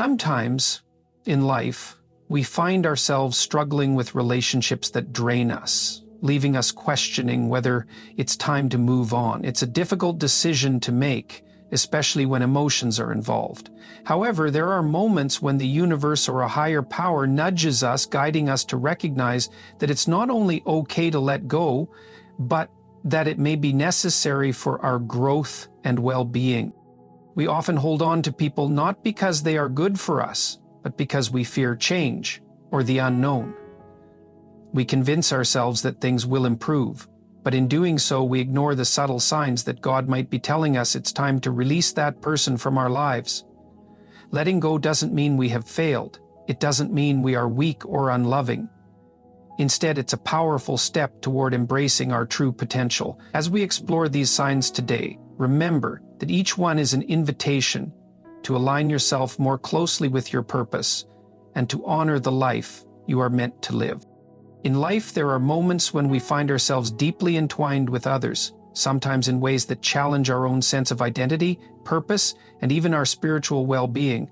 Sometimes in life, we find ourselves struggling with relationships that drain us, leaving us questioning whether it's time to move on. It's a difficult decision to make, especially when emotions are involved. However, there are moments when the universe or a higher power nudges us, guiding us to recognize that it's not only okay to let go, but that it may be necessary for our growth and well-being. We often hold on to people not because they are good for us, but because we fear change or the unknown. We convince ourselves that things will improve, but in doing so, we ignore the subtle signs that God might be telling us it's time to release that person from our lives. Letting go doesn't mean we have failed. It doesn't mean we are weak or unloving. Instead, it's a powerful step toward embracing our true potential. As we explore these signs today, remember that each one is an invitation to align yourself more closely with your purpose and to honor the life you are meant to live. In life, there are moments when we find ourselves deeply entwined with others, sometimes in ways that challenge our own sense of identity, purpose, and even our spiritual well-being.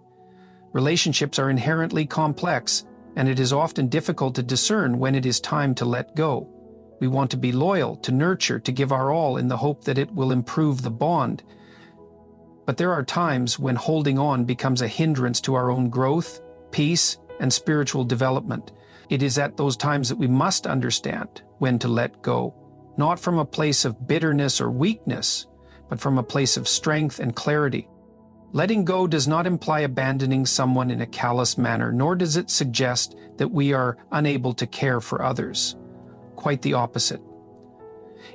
Relationships are inherently complex, and it is often difficult to discern when it is time to let go. We want to be loyal, to nurture, to give our all in the hope that it will improve the bond. But there are times when holding on becomes a hindrance to our own growth, peace, and spiritual development. It is at those times that we must understand when to let go, not from a place of bitterness or weakness, but from a place of strength and clarity. Letting go does not imply abandoning someone in a callous manner, nor does it suggest that we are unable to care for others. Quite the opposite.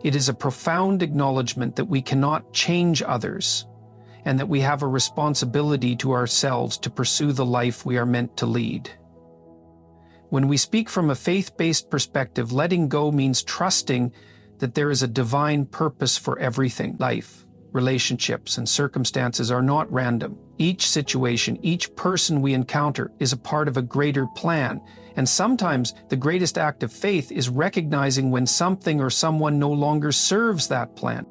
It is a profound acknowledgement that we cannot change others, and that we have a responsibility to ourselves to pursue the life we are meant to lead. When we speak from a faith-based perspective, letting go means trusting that there is a divine purpose for everything. Life, relationships, and circumstances are not random. Each situation, each person we encounter is a part of a greater plan, and sometimes the greatest act of faith is recognizing when something or someone no longer serves that plan.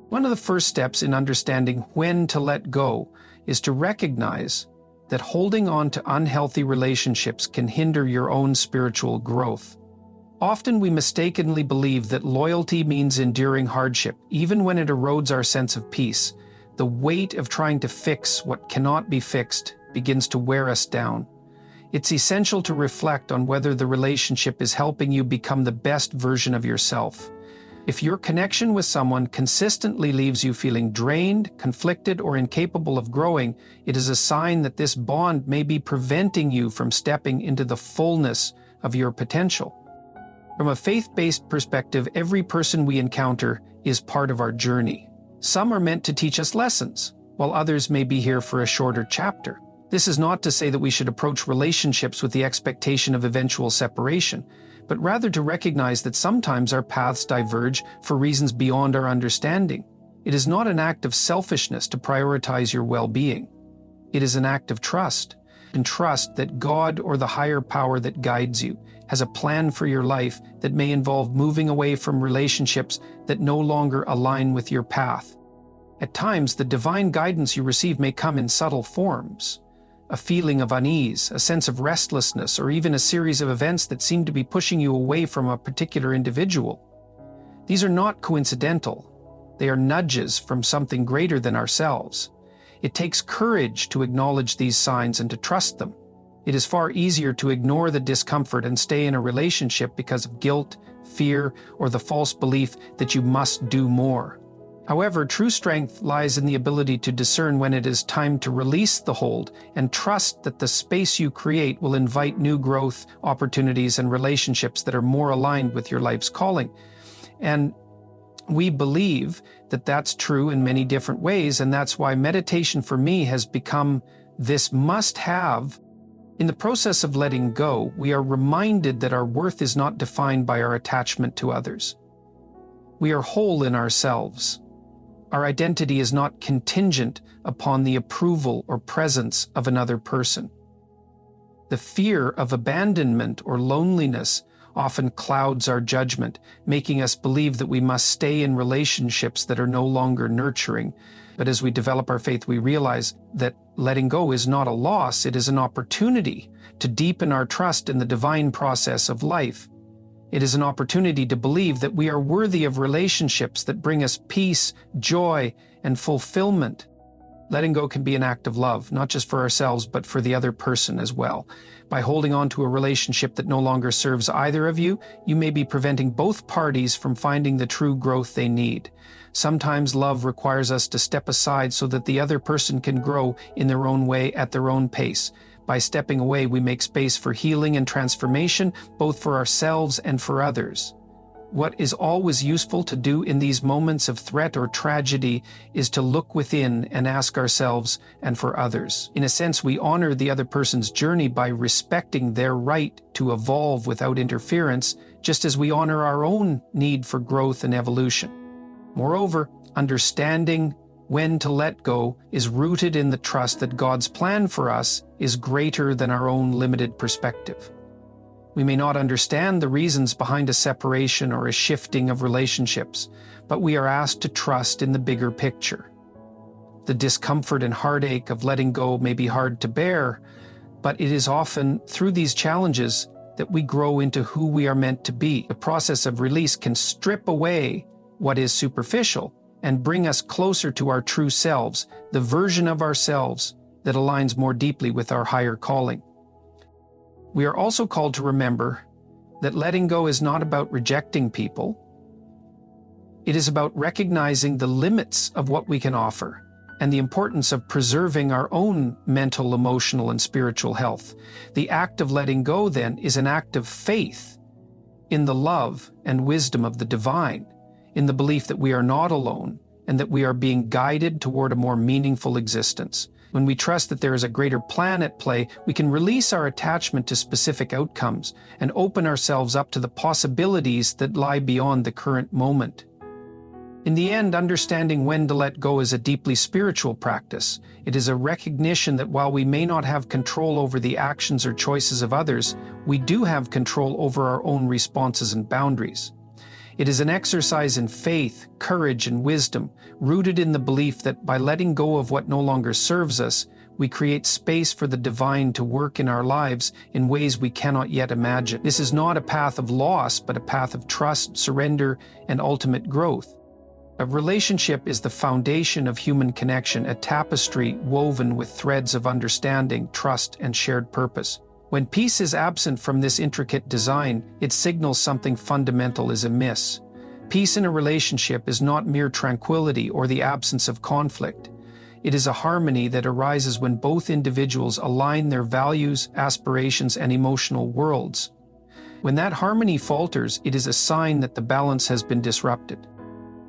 One of the first steps in understanding when to let go is to recognize that holding on to unhealthy relationships can hinder your own spiritual growth. Often we mistakenly believe that loyalty means enduring hardship, even when it erodes our sense of peace. The weight of trying to fix what cannot be fixed begins to wear us down. It's essential to reflect on whether the relationship is helping you become the best version of yourself. If your connection with someone consistently leaves you feeling drained, conflicted, or incapable of growing, it is a sign that this bond may be preventing you from stepping into the fullness of your potential. From a faith-based perspective, every person we encounter is part of our journey. Some are meant to teach us lessons, while others may be here for a shorter chapter. This is not to say that we should approach relationships with the expectation of eventual separation, but rather to recognize that sometimes our paths diverge for reasons beyond our understanding. It is not an act of selfishness to prioritize your well-being. It is an act of trust, and trust that God or the higher power that guides you has a plan for your life that may involve moving away from relationships that no longer align with your path. At times, the divine guidance you receive may come in subtle forms. A feeling of unease, a sense of restlessness, or even a series of events that seem to be pushing you away from a particular individual. These are not coincidental. They are nudges from something greater than ourselves. It takes courage to acknowledge these signs and to trust them. It is far easier to ignore the discomfort and stay in a relationship because of guilt, fear, or the false belief that you must do more. However, true strength lies in the ability to discern when it is time to release the hold and trust that the space you create will invite new growth, opportunities, and relationships that are more aligned with your life's calling. And we believe that that's true in many different ways, and that's why meditation for me has become this must-have. In the process of letting go, we are reminded that our worth is not defined by our attachment to others. We are whole in ourselves. Our identity is not contingent upon the approval or presence of another person. The fear of abandonment or loneliness often clouds our judgment, making us believe that we must stay in relationships that are no longer nurturing. But as we develop our faith, we realize that letting go is not a loss, it is an opportunity to deepen our trust in the divine process of life. It is an opportunity to believe that we are worthy of relationships that bring us peace, joy, and fulfillment. Letting go can be an act of love, not just for ourselves, but for the other person as well. By holding on to a relationship that no longer serves either of you, you may be preventing both parties from finding the true growth they need. Sometimes love requires us to step aside so that the other person can grow in their own way at their own pace. By stepping away, we make space for healing and transformation, both for ourselves and for others. What is always useful to do in these moments of threat or tragedy is to look within and ask ourselves and for others. In a sense, we honor the other person's journey by respecting their right to evolve without interference, just as we honor our own need for growth and evolution. Moreover, understanding when to let go is rooted in the trust that God's plan for us is greater than our own limited perspective. We may not understand the reasons behind a separation or a shifting of relationships, but we are asked to trust in the bigger picture. The discomfort and heartache of letting go may be hard to bear, but it is often through these challenges that we grow into who we are meant to be. The process of release can strip away what is superficial and bring us closer to our true selves, the version of ourselves that aligns more deeply with our higher calling. We are also called to remember that letting go is not about rejecting people. It is about recognizing the limits of what we can offer and the importance of preserving our own mental, emotional, and spiritual health. The act of letting go, then, is an act of faith in the love and wisdom of the divine, in the belief that we are not alone and that we are being guided toward a more meaningful existence. When we trust that there is a greater plan at play, we can release our attachment to specific outcomes and open ourselves up to the possibilities that lie beyond the current moment. In the end, understanding when to let go is a deeply spiritual practice. It is a recognition that while we may not have control over the actions or choices of others, we do have control over our own responses and boundaries. It is an exercise in faith, courage, and wisdom, rooted in the belief that by letting go of what no longer serves us, we create space for the divine to work in our lives in ways we cannot yet imagine. This is not a path of loss, but a path of trust, surrender, and ultimate growth. A relationship is the foundation of human connection, a tapestry woven with threads of understanding, trust, and shared purpose. When peace is absent from this intricate design, it signals something fundamental is amiss. Peace in a relationship is not mere tranquility or the absence of conflict. It is a harmony that arises when both individuals align their values, aspirations, and emotional worlds. When that harmony falters, it is a sign that the balance has been disrupted.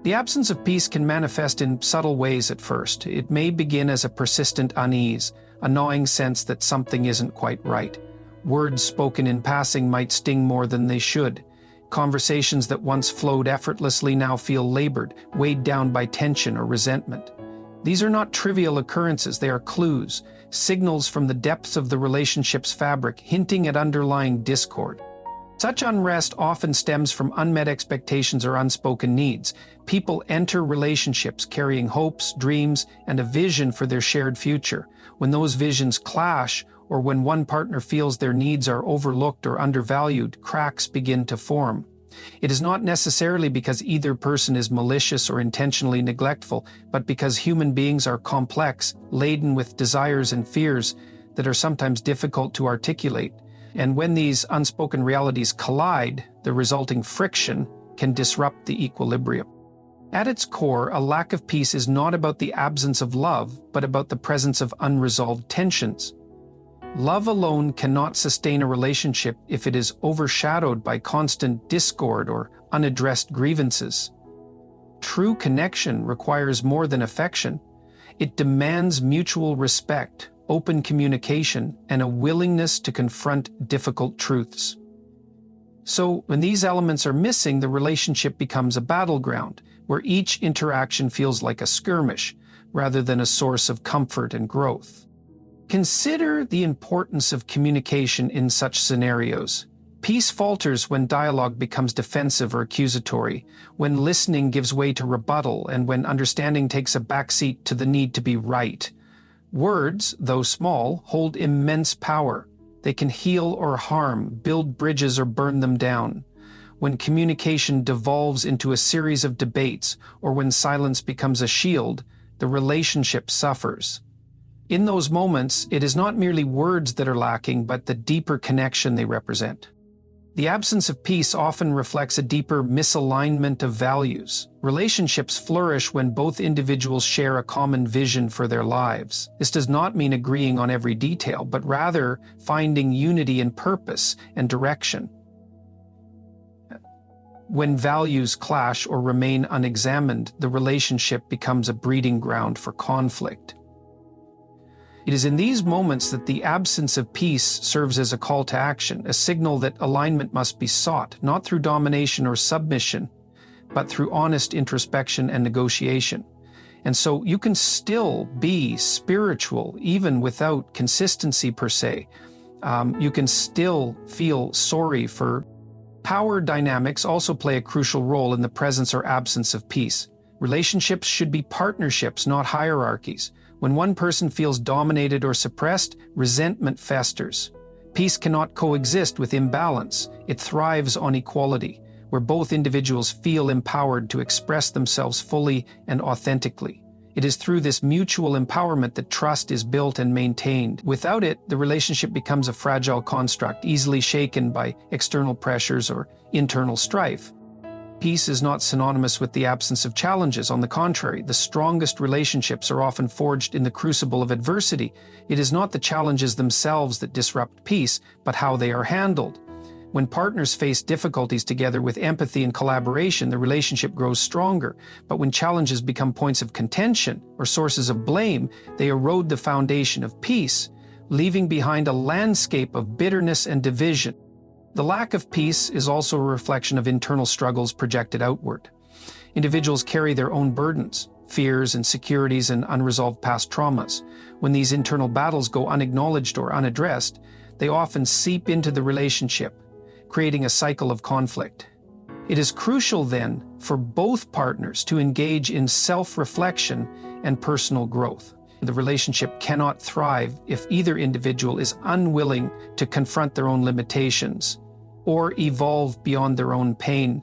The absence of peace can manifest in subtle ways at first. It may begin as a persistent unease, a gnawing sense that something isn't quite right. Words spoken in passing might sting more than they should. Conversations that once flowed effortlessly now feel labored, weighed down by tension or resentment. These are not trivial occurrences, they are clues, signals from the depths of the relationship's fabric, hinting at underlying discord. Such unrest often stems from unmet expectations or unspoken needs. People enter relationships carrying hopes, dreams, and a vision for their shared future. When those visions clash, or when one partner feels their needs are overlooked or undervalued, cracks begin to form. It is not necessarily because either person is malicious or intentionally neglectful, but because human beings are complex, laden with desires and fears that are sometimes difficult to articulate. And when these unspoken realities collide, the resulting friction can disrupt the equilibrium. At its core, a lack of peace is not about the absence of love, but about the presence of unresolved tensions. Love alone cannot sustain a relationship if it is overshadowed by constant discord or unaddressed grievances. True connection requires more than affection. It demands mutual respect, open communication, and a willingness to confront difficult truths. So, when these elements are missing, the relationship becomes a battleground, where each interaction feels like a skirmish, rather than a source of comfort and growth. Consider the importance of communication in such scenarios. Peace falters when dialogue becomes defensive or accusatory, when listening gives way to rebuttal, and when understanding takes a backseat to the need to be right. Words, though small, hold immense power. They can heal or harm, build bridges or burn them down. When communication devolves into a series of debates, or when silence becomes a shield, the relationship suffers. In those moments, it is not merely words that are lacking, but the deeper connection they represent. The absence of peace often reflects a deeper misalignment of values. Relationships flourish when both individuals share a common vision for their lives. This does not mean agreeing on every detail, but rather finding unity in purpose and direction. When values clash or remain unexamined, the relationship becomes a breeding ground for conflict. It is in these moments that the absence of peace serves as a call to action, a signal that alignment must be sought, not through domination or submission, but through honest introspection and negotiation. And so you can still be spiritual even without consistency per se. You can still feel sorry for. Power dynamics also play a crucial role in the presence or absence of peace. Relationships should be partnerships, not hierarchies. When one person feels dominated or suppressed, resentment festers. Peace cannot coexist with imbalance. It thrives on equality, where both individuals feel empowered to express themselves fully and authentically. It is through this mutual empowerment that trust is built and maintained. Without it, the relationship becomes a fragile construct, easily shaken by external pressures or internal strife. Peace is not synonymous with the absence of challenges. On the contrary, the strongest relationships are often forged in the crucible of adversity. It is not the challenges themselves that disrupt peace, but how they are handled. When partners face difficulties together with empathy and collaboration, the relationship grows stronger. But when challenges become points of contention or sources of blame, they erode the foundation of peace, leaving behind a landscape of bitterness and division. The lack of peace is also a reflection of internal struggles projected outward. Individuals carry their own burdens, fears, insecurities, and unresolved past traumas. When these internal battles go unacknowledged or unaddressed, they often seep into the relationship, creating a cycle of conflict. It is crucial then for both partners to engage in self-reflection and personal growth. The relationship cannot thrive if either individual is unwilling to confront their own limitations or evolve beyond their own pain.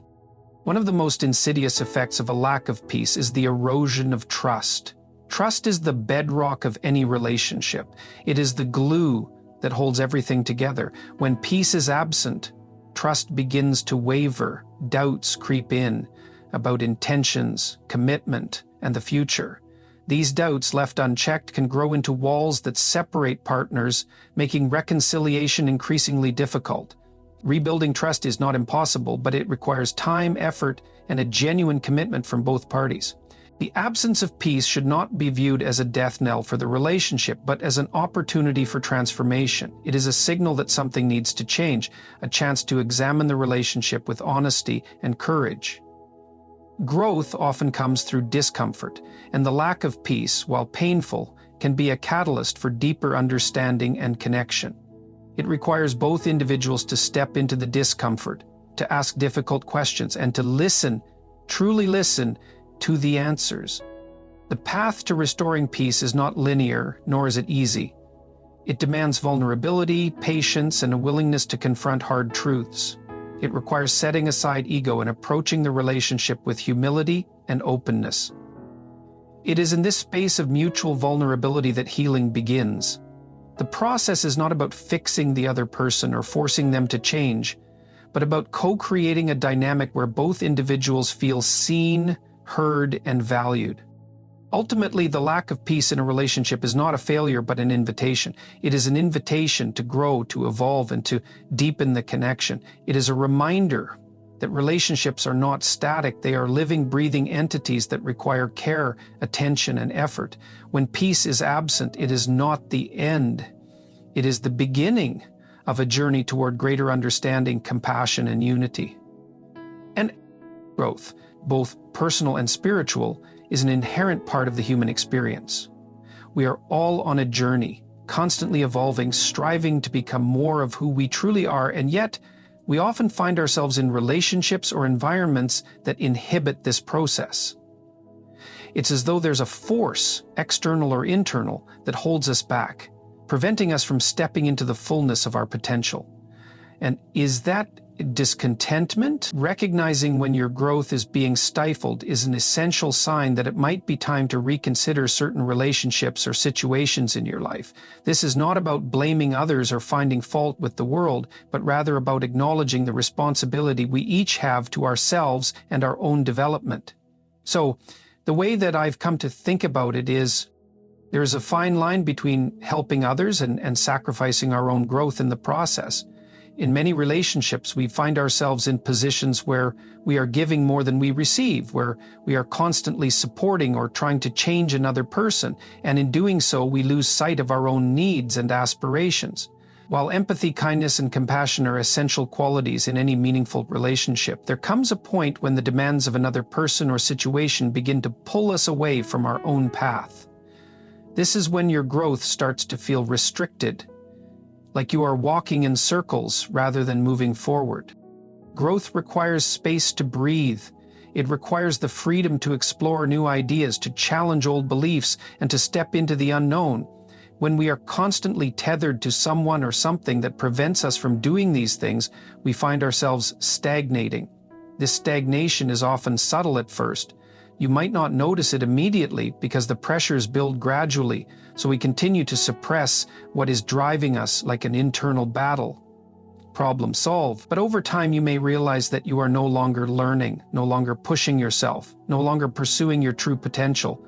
One of the most insidious effects of a lack of peace is the erosion of trust. Trust is the bedrock of any relationship. It is the glue that holds everything together. When peace is absent, trust begins to waver, doubts creep in about intentions, commitment, and the future. These doubts, left unchecked, can grow into walls that separate partners, making reconciliation increasingly difficult. Rebuilding trust is not impossible, but it requires time, effort, and a genuine commitment from both parties. The absence of peace should not be viewed as a death knell for the relationship, but as an opportunity for transformation. It is a signal that something needs to change, a chance to examine the relationship with honesty and courage. Growth often comes through discomfort, and the lack of peace, while painful, can be a catalyst for deeper understanding and connection. It requires both individuals to step into the discomfort, to ask difficult questions, and to listen, truly listen, to the answers. The path to restoring peace is not linear, nor is it easy. It demands vulnerability, patience, and a willingness to confront hard truths. It requires setting aside ego and approaching the relationship with humility and openness. It is in this space of mutual vulnerability that healing begins. The process is not about fixing the other person or forcing them to change, but about co-creating a dynamic where both individuals feel seen, heard, and valued. Ultimately, the lack of peace in a relationship is not a failure but an invitation. It is an invitation to grow, to evolve, and to deepen the connection. It is a reminder that relationships are not static. They are living, breathing entities that require care, attention, and effort. When peace is absent, it is not the end. It is the beginning of a journey toward greater understanding, compassion, and unity. And growth, both personal and spiritual, is an inherent part of the human experience. We are all on a journey, constantly evolving, striving to become more of who we truly are, and yet we often find ourselves in relationships or environments that inhibit this process. It's as though there's a force, external or internal, that holds us back, preventing us from stepping into the fullness of our potential. And is that discontentment? Recognizing when your growth is being stifled is an essential sign that it might be time to reconsider certain relationships or situations in your life. This is not about blaming others or finding fault with the world, but rather about acknowledging the responsibility we each have to ourselves and our own development. So, the way that I've come to think about it is, there is a fine line between helping others and sacrificing our own growth in the process. In many relationships, we find ourselves in positions where we are giving more than we receive, where we are constantly supporting or trying to change another person, and in doing so, we lose sight of our own needs and aspirations. While empathy, kindness, and compassion are essential qualities in any meaningful relationship, there comes a point when the demands of another person or situation begin to pull us away from our own path. This is when your growth starts to feel restricted, like you are walking in circles rather than moving forward. Growth requires space to breathe. It requires the freedom to explore new ideas, to challenge old beliefs, and to step into the unknown. When we are constantly tethered to someone or something that prevents us from doing these things, we find ourselves stagnating. This stagnation is often subtle at first. You might not notice it immediately because the pressures build gradually, so we continue to suppress what is driving us like an internal battle. Problem solved. But over time you may realize that you are no longer learning, no longer pushing yourself, no longer pursuing your true potential.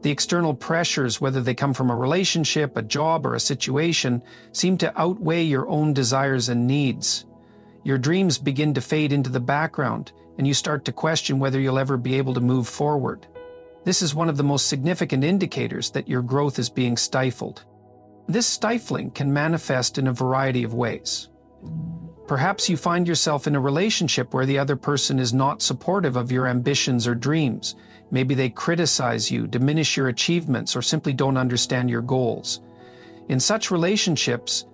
The external pressures, whether they come from a relationship, a job, or a situation, seem to outweigh your own desires and needs. Your dreams begin to fade into the background, and you start to question whether you'll ever be able to move forward. This is one of the most significant indicators that your growth is being stifled. This stifling can manifest in a variety of ways. Perhaps you find yourself in a relationship where the other person is not supportive of your ambitions or dreams. Maybe they criticize you, diminish your achievements, or simply don't understand your goals. In such relationships,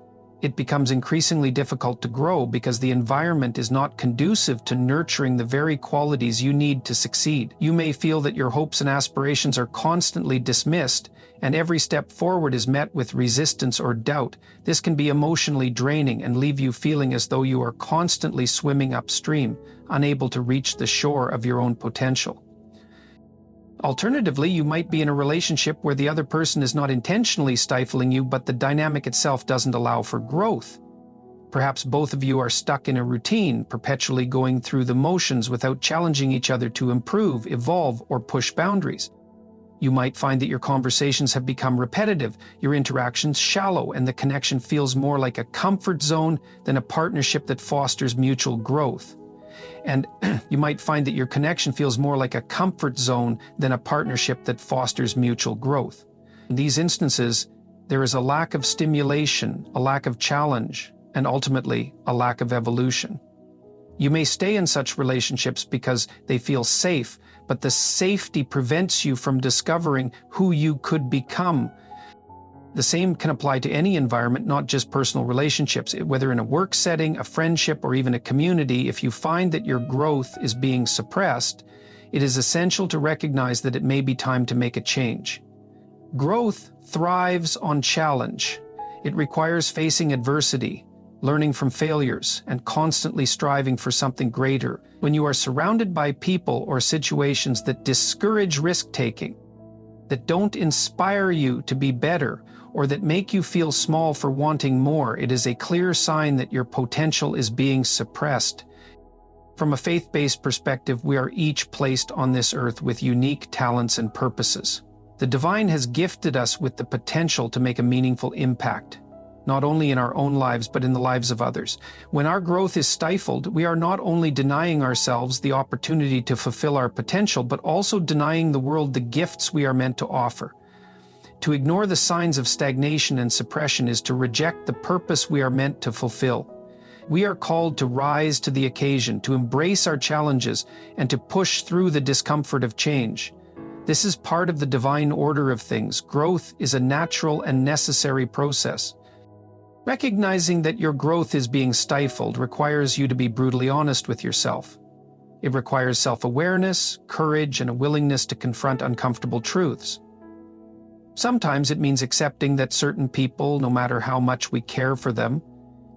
it becomes increasingly difficult to grow because the environment is not conducive to nurturing the very qualities you need to succeed. You may feel that your hopes and aspirations are constantly dismissed, and every step forward is met with resistance or doubt. This can be emotionally draining and leave you feeling as though you are constantly swimming upstream, unable to reach the shore of your own potential. Alternatively, you might be in a relationship where the other person is not intentionally stifling you, but the dynamic itself doesn't allow for growth. Perhaps both of you are stuck in a routine, perpetually going through the motions without challenging each other to improve, evolve, or push boundaries. You might find that your conversations have become repetitive, your interactions shallow, and the connection feels more like a comfort zone than a partnership that fosters mutual growth. And you might find that your connection feels more like a comfort zone than a partnership that fosters mutual growth. In these instances, there is a lack of stimulation, a lack of challenge, and ultimately, a lack of evolution. You may stay in such relationships because they feel safe, but the safety prevents you from discovering who you could become. The same can apply to any environment, not just personal relationships. Whether in a work setting, a friendship, or even a community, if you find that your growth is being suppressed, it is essential to recognize that it may be time to make a change. Growth thrives on challenge. It requires facing adversity, learning from failures, and constantly striving for something greater. When you are surrounded by people or situations that discourage risk-taking, that don't inspire you to be better, or that make you feel small for wanting more, it is a clear sign that your potential is being suppressed. From a faith-based perspective, we are each placed on this earth with unique talents and purposes. The divine has gifted us with the potential to make a meaningful impact, not only in our own lives but in the lives of others. When our growth is stifled, we are not only denying ourselves the opportunity to fulfill our potential, but also denying the world the gifts we are meant to offer. To ignore the signs of stagnation and suppression is to reject the purpose we are meant to fulfill. We are called to rise to the occasion, to embrace our challenges, and to push through the discomfort of change. This is part of the divine order of things. Growth is a natural and necessary process. Recognizing that your growth is being stifled requires you to be brutally honest with yourself. It requires self-awareness, courage, and a willingness to confront uncomfortable truths. Sometimes it means accepting that certain people, no matter how much we care for them,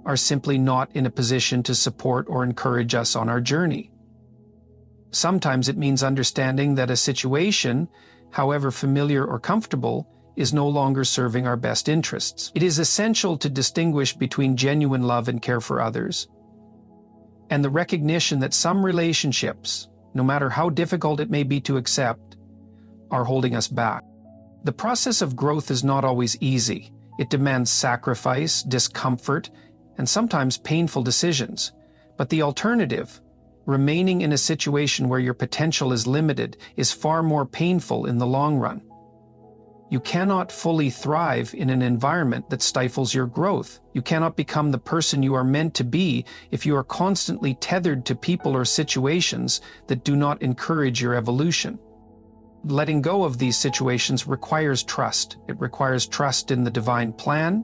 are simply not in a position to support or encourage us on our journey. Sometimes it means understanding that a situation, however familiar or comfortable, is no longer serving our best interests. It is essential to distinguish between genuine love and care for others, and the recognition that some relationships, no matter how difficult it may be to accept, are holding us back. The process of growth is not always easy. It demands sacrifice, discomfort, and sometimes painful decisions. But the alternative, remaining in a situation where your potential is limited, is far more painful in the long run. You cannot fully thrive in an environment that stifles your growth. You cannot become the person you are meant to be if you are constantly tethered to people or situations that do not encourage your evolution. Letting go of these situations requires trust. It requires trust in the divine plan,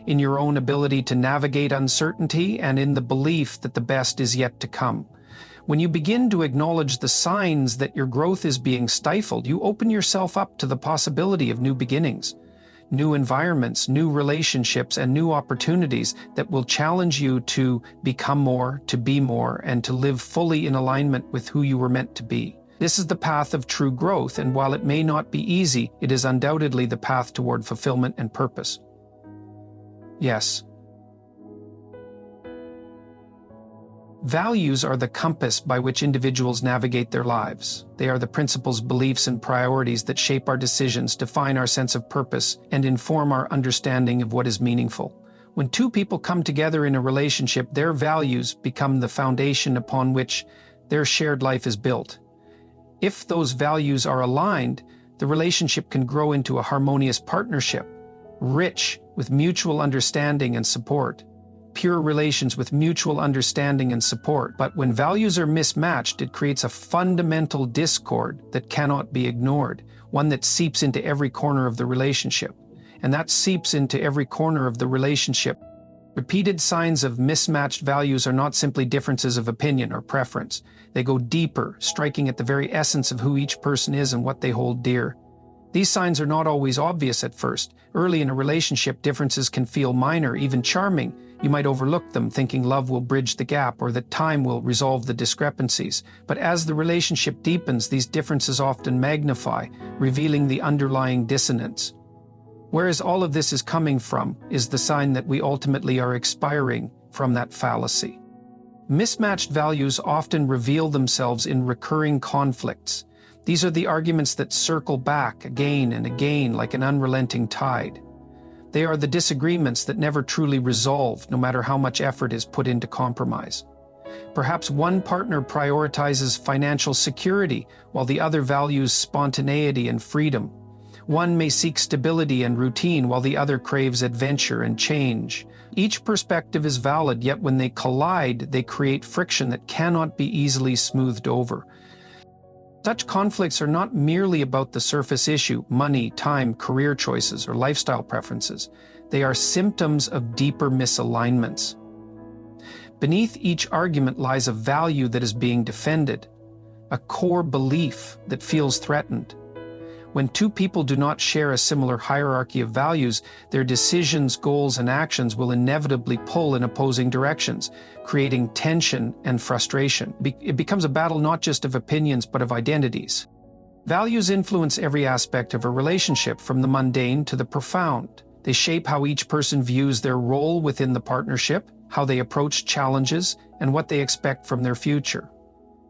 in your own ability to navigate uncertainty, and in the belief that the best is yet to come. When you begin to acknowledge the signs that your growth is being stifled, you open yourself up to the possibility of new beginnings, new environments, new relationships, and new opportunities that will challenge you to become more, to be more, and to live fully in alignment with who you were meant to be. This is the path of true growth, and while it may not be easy, it is undoubtedly the path toward fulfillment and purpose. Yes. Values are the compass by which individuals navigate their lives. They are the principles, beliefs, and priorities that shape our decisions, define our sense of purpose, and inform our understanding of what is meaningful. When two people come together in a relationship, their values become the foundation upon which their shared life is built. If those values are aligned, the relationship can grow into a harmonious partnership, rich with mutual understanding and support. Pure relations with mutual understanding and support. But when values are mismatched, it creates a fundamental discord that cannot be ignored, one that seeps into every corner of the relationship. And that seeps into every corner of the relationship. Repeated signs of mismatched values are not simply differences of opinion or preference. They go deeper, striking at the very essence of who each person is and what they hold dear. These signs are not always obvious at first. Early in a relationship, differences can feel minor, even charming. You might overlook them, thinking love will bridge the gap or that time will resolve the discrepancies. But as the relationship deepens, these differences often magnify, revealing the underlying dissonance. Whereas all of this is coming from is the sign that we ultimately are expiring from that fallacy. Mismatched values often reveal themselves in recurring conflicts. These are the arguments that circle back again and again like an unrelenting tide. They are the disagreements that never truly resolve, no matter how much effort is put into compromise. Perhaps one partner prioritizes financial security, while the other values spontaneity and freedom. One may seek stability and routine, while the other craves adventure and change. Each perspective is valid, yet when they collide, they create friction that cannot be easily smoothed over. Such conflicts are not merely about the surface issue, money, time, career choices, or lifestyle preferences. They are symptoms of deeper misalignments. Beneath each argument lies a value that is being defended, a core belief that feels threatened. When two people do not share a similar hierarchy of values, their decisions, goals, and actions will inevitably pull in opposing directions, creating tension and frustration. It becomes a battle not just of opinions, but of identities. Values influence every aspect of a relationship, from the mundane to the profound. They shape how each person views their role within the partnership, how they approach challenges, and what they expect from their future.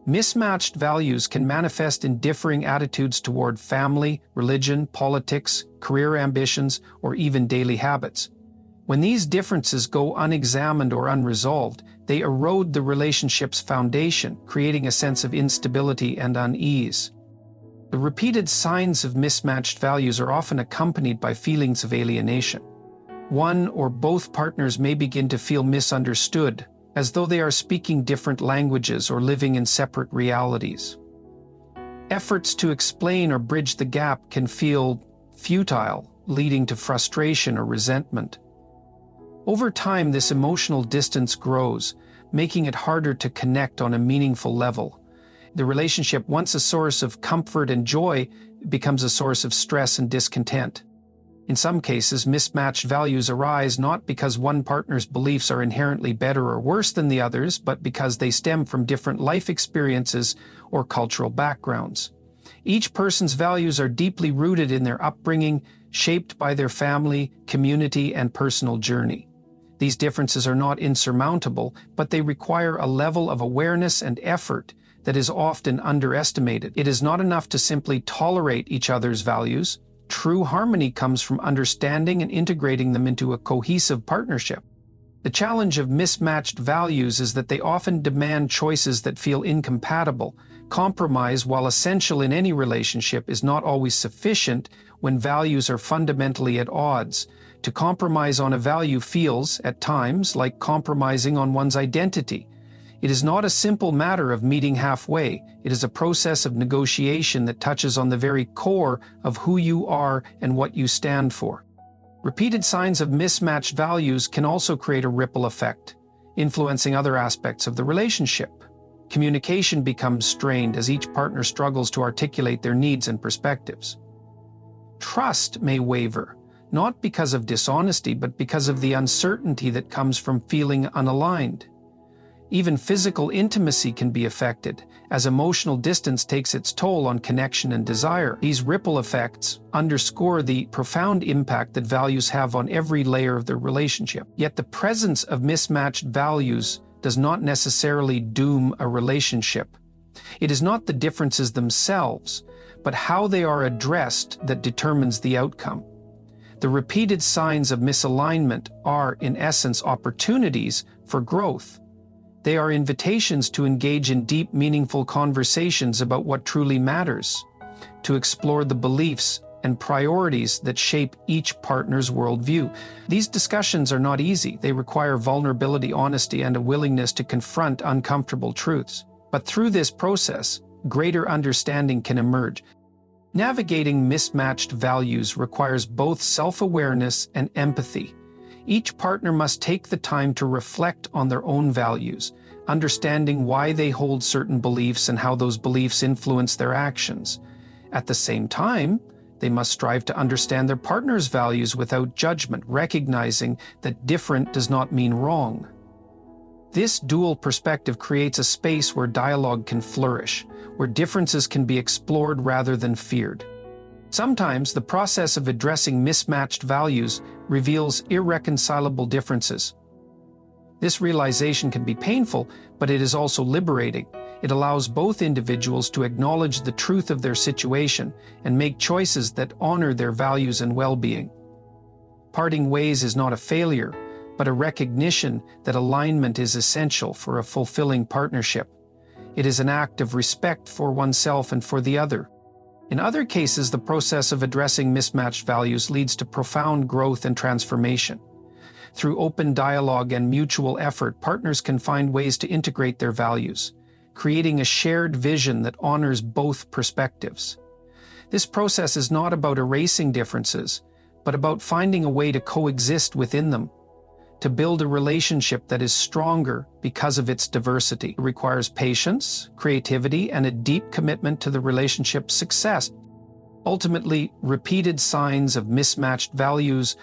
Mismatched values can manifest in differing attitudes toward family, religion, politics, career ambitions, or even daily habits. When these differences go unexamined or unresolved, they erode the relationship's foundation, creating a sense of instability and unease. The repeated signs of mismatched values are often accompanied by feelings of alienation. One or both partners may begin to feel misunderstood, as though they are speaking different languages or living in separate realities. Efforts to explain or bridge the gap can feel futile, leading to frustration or resentment. Over time, this emotional distance grows, making it harder to connect on a meaningful level. The relationship, once a source of comfort and joy, becomes a source of stress and discontent. In some cases, mismatched values arise not because one partner's beliefs are inherently better or worse than the others, but because they stem from different life experiences or cultural backgrounds. Each person's values are deeply rooted in their upbringing, shaped by their family, community, and personal journey. These differences are not insurmountable, but they require a level of awareness and effort that is often underestimated. It is not enough to simply tolerate each other's values. True harmony comes from understanding and integrating them into a cohesive partnership. The challenge of mismatched values is that they often demand choices that feel incompatible. Compromise, while essential in any relationship, is not always sufficient when values are fundamentally at odds. To compromise on a value feels, at times, like compromising on one's identity. It is not a simple matter of meeting halfway. It is a process of negotiation that touches on the very core of who you are and what you stand for. Repeated signs of mismatched values can also create a ripple effect, influencing other aspects of the relationship. Communication becomes strained as each partner struggles to articulate their needs and perspectives. Trust may waver, not because of dishonesty, but because of the uncertainty that comes from feeling unaligned. Even physical intimacy can be affected, as emotional distance takes its toll on connection and desire. These ripple effects underscore the profound impact that values have on every layer of the relationship. Yet the presence of mismatched values does not necessarily doom a relationship. It is not the differences themselves, but how they are addressed that determines the outcome. The repeated signs of misalignment are, in essence, opportunities for growth. They are invitations to engage in deep, meaningful conversations about what truly matters, to explore the beliefs and priorities that shape each partner's worldview. These discussions are not easy. They require vulnerability, honesty, and a willingness to confront uncomfortable truths. But through this process, greater understanding can emerge. Navigating mismatched values requires both self-awareness and empathy. Each partner must take the time to reflect on their own values, understanding why they hold certain beliefs and how those beliefs influence their actions. At the same time, they must strive to understand their partner's values without judgment, recognizing that different does not mean wrong. This dual perspective creates a space where dialogue can flourish, where differences can be explored rather than feared. Sometimes the process of addressing mismatched values reveals irreconcilable differences. This realization can be painful, but it is also liberating. It allows both individuals to acknowledge the truth of their situation and make choices that honor their values and well-being. Parting ways is not a failure, but a recognition that alignment is essential for a fulfilling partnership. It is an act of respect for oneself and for the other. In other cases, the process of addressing mismatched values leads to profound growth and transformation. Through open dialogue and mutual effort, partners can find ways to integrate their values, creating a shared vision that honors both perspectives. This process is not about erasing differences, but about finding a way to coexist within them. To build a relationship that is stronger because of its diversity. It requires patience, creativity, and a deep commitment to the relationship's success. Ultimately, repeated signs of mismatched values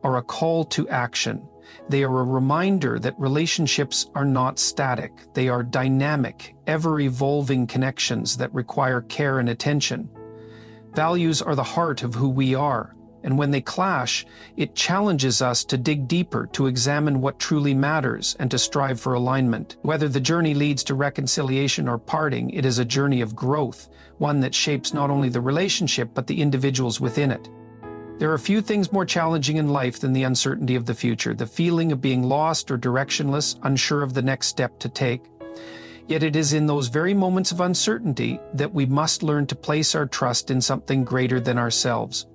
are a call to action. They are a reminder that relationships are not static. They are dynamic, ever-evolving connections that require care and attention. Values are the heart of who we are, and when they clash, it challenges us to dig deeper, to examine what truly matters, and to strive for alignment. Whether the journey leads to reconciliation or parting, it is a journey of growth, one that shapes not only the relationship but the individuals within it. There are few things more challenging in life than the uncertainty of the future, the feeling of being lost or directionless, unsure of the next step to take. Yet it is in those very moments of uncertainty that we must learn to place our trust in something greater than ourselves.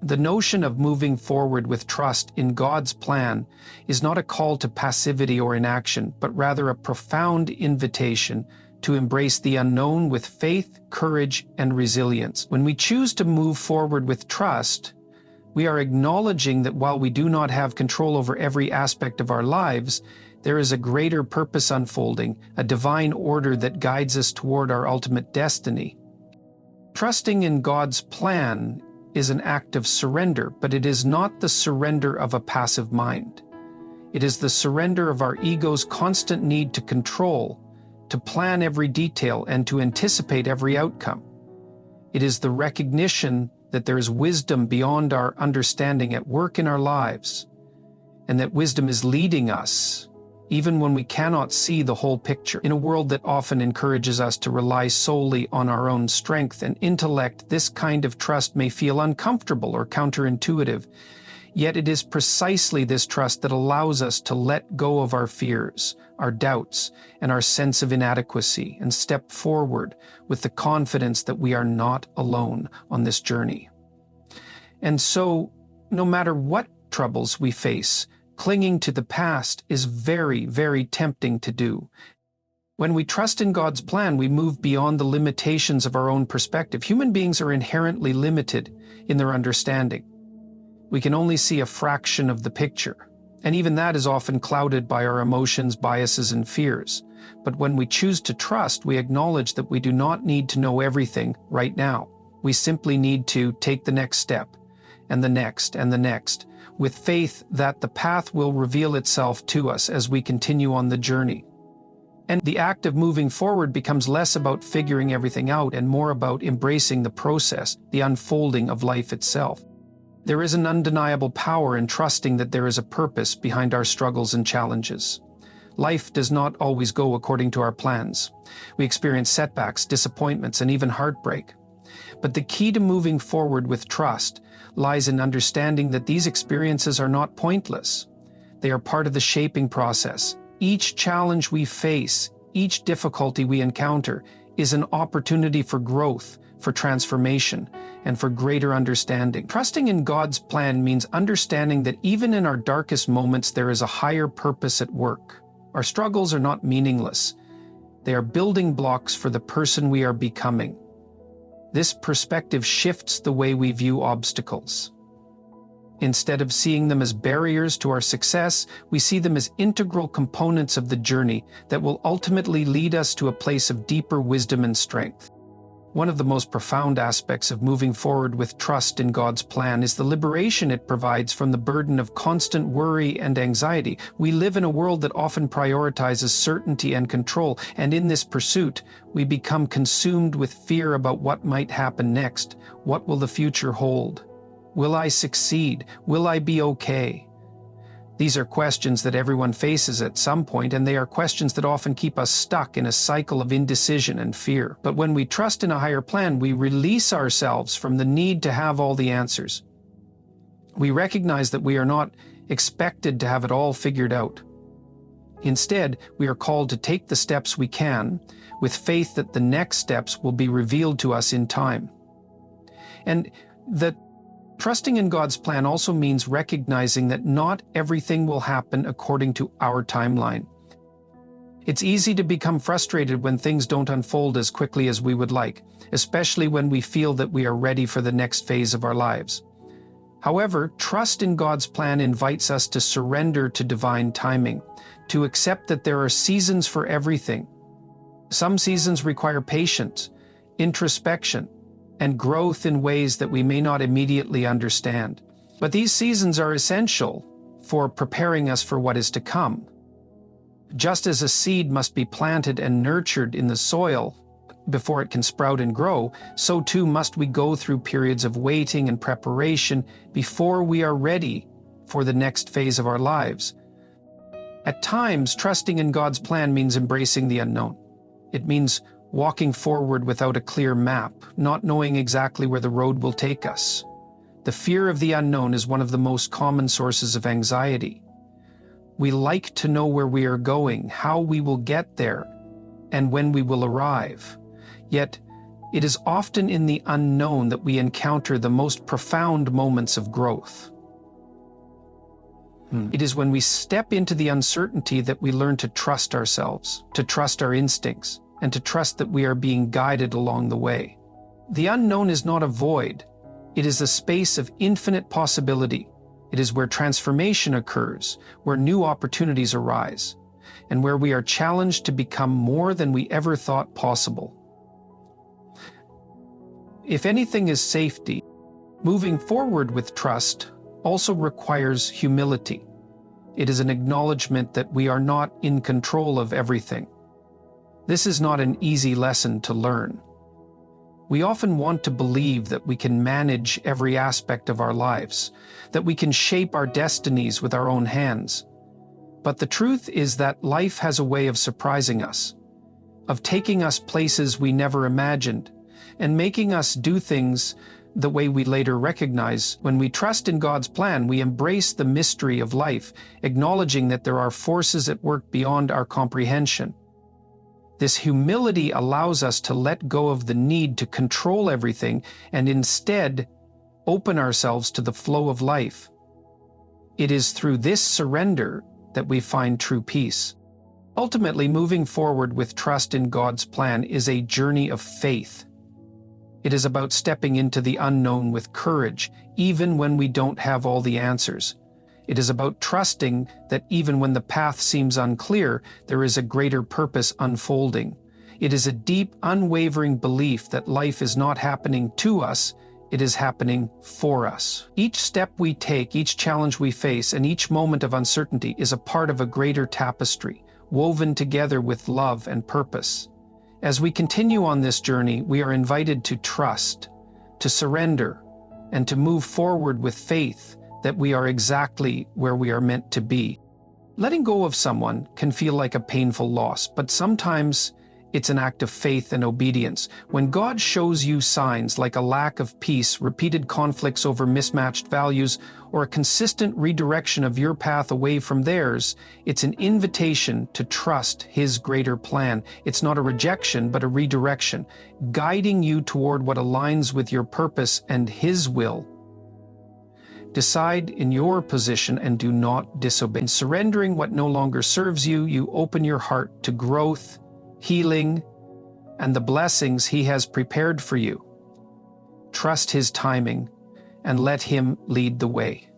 The notion of moving forward with trust in God's plan is not a call to passivity or inaction, but rather a profound invitation to embrace the unknown with faith, courage, and resilience. When we choose to move forward with trust, We are acknowledging that while we do not have control over every aspect of our lives, there is a greater purpose unfolding, a divine order that guides us toward our ultimate destiny. Trusting in God's plan is an act of surrender, but it is not the surrender of a passive mind. It is the surrender of our ego's constant need to control, to plan every detail, and to anticipate every outcome. It is the recognition that there is wisdom beyond our understanding at work in our lives, and that wisdom is leading us, even when we cannot see the whole picture. In a world that often encourages us to rely solely on our own strength and intellect, this kind of trust may feel uncomfortable or counterintuitive. Yet it is precisely this trust that allows us to let go of our fears, our doubts, and our sense of inadequacy, and step forward with the confidence that we are not alone on this journey. And so, no matter what troubles we face, clinging to the past is very, very tempting to do. When we trust in God's plan, we move beyond the limitations of our own perspective. Human beings are inherently limited in their understanding. We can only see a fraction of the picture, and even that is often clouded by our emotions, biases, and fears. But when we choose to trust, we acknowledge that we do not need to know everything right now. We simply need to take the next step, and the next, and the next, with faith that the path will reveal itself to us as we continue on the journey. And the act of moving forward becomes less about figuring everything out and more about embracing the process, the unfolding of life itself. There is an undeniable power in trusting that there is a purpose behind our struggles and challenges. Life does not always go according to our plans. We experience setbacks, disappointments, and even heartbreak. But the key to moving forward with trust lies in understanding that these experiences are not pointless. They are part of the shaping process. Each challenge we face, each difficulty we encounter, is an opportunity for growth, for transformation, and for greater understanding. Trusting in God's plan means understanding that even in our darkest moments there is a higher purpose at work. Our struggles are not meaningless. They are building blocks for the person we are becoming. This perspective shifts the way we view obstacles. Instead of seeing them as barriers to our success, we see them as integral components of the journey that will ultimately lead us to a place of deeper wisdom and strength. One of the most profound aspects of moving forward with trust in God's plan is the liberation it provides from the burden of constant worry and anxiety. We live in a world that often prioritizes certainty and control, and in this pursuit, we become consumed with fear about what might happen next. What will the future hold? Will I succeed? Will I be okay? These are questions that everyone faces at some point, and they are questions that often keep us stuck in a cycle of indecision and fear. But when we trust in a higher plan, we release ourselves from the need to have all the answers. We recognize that we are not expected to have it all figured out. Instead, we are called to take the steps we can, with faith that the next steps will be revealed to us in time. And that trusting in God's plan also means recognizing that not everything will happen according to our timeline. It's easy to become frustrated when things don't unfold as quickly as we would like, especially when we feel that we are ready for the next phase of our lives. However, trust in God's plan invites us to surrender to divine timing, to accept that there are seasons for everything. Some seasons require patience, introspection, and growth in ways that we may not immediately understand. But these seasons are essential for preparing us for what is to come. Just as a seed must be planted and nurtured in the soil before it can sprout and grow, so too must we go through periods of waiting and preparation before we are ready for the next phase of our lives. At times, trusting in God's plan means embracing the unknown. It means walking forward without a clear map, not knowing exactly where the road will take us. The fear of the unknown is one of the most common sources of anxiety. We like to know where we are going, how we will get there, and when we will arrive. Yet, it is often in the unknown that we encounter the most profound moments of growth. It is when we step into the uncertainty that we learn to trust ourselves, to trust our instincts, and to trust that we are being guided along the way. The unknown is not a void, It is a space of infinite possibility. It is where transformation occurs, where new opportunities arise, and where we are challenged to become more than we ever thought possible. If anything is safety, moving forward with trust also requires humility. It is an acknowledgement that we are not in control of everything. This is not an easy lesson to learn. We often want to believe that we can manage every aspect of our lives, that we can shape our destinies with our own hands. But the truth is that life has a way of surprising us, of taking us places we never imagined, and making us do things the way we later recognize. When we trust in God's plan, we embrace the mystery of life, acknowledging that there are forces at work beyond our comprehension. This humility allows us to let go of the need to control everything and instead open ourselves to the flow of life. It is through this surrender that we find true peace. Ultimately, moving forward with trust in God's plan is a journey of faith. It is about stepping into the unknown with courage, even when we don't have all the answers. It is about trusting that even when the path seems unclear, there is a greater purpose unfolding. It is a deep, unwavering belief that life is not happening to us, it is happening for us. Each step we take, each challenge we face, and each moment of uncertainty is a part of a greater tapestry, woven together with love and purpose. As we continue on this journey, we are invited to trust, to surrender, and to move forward with faith that we are exactly where we are meant to be. Letting go of someone can feel like a painful loss, but sometimes it's an act of faith and obedience. When God shows you signs like a lack of peace, repeated conflicts over mismatched values, or a consistent redirection of your path away from theirs, it's an invitation to trust His greater plan. It's not a rejection, but a redirection, guiding you toward what aligns with your purpose and His will. Decide in your position and do not disobey. In surrendering what no longer serves you, you open your heart to growth, healing, and the blessings He has prepared for you. Trust His timing and let Him lead the way.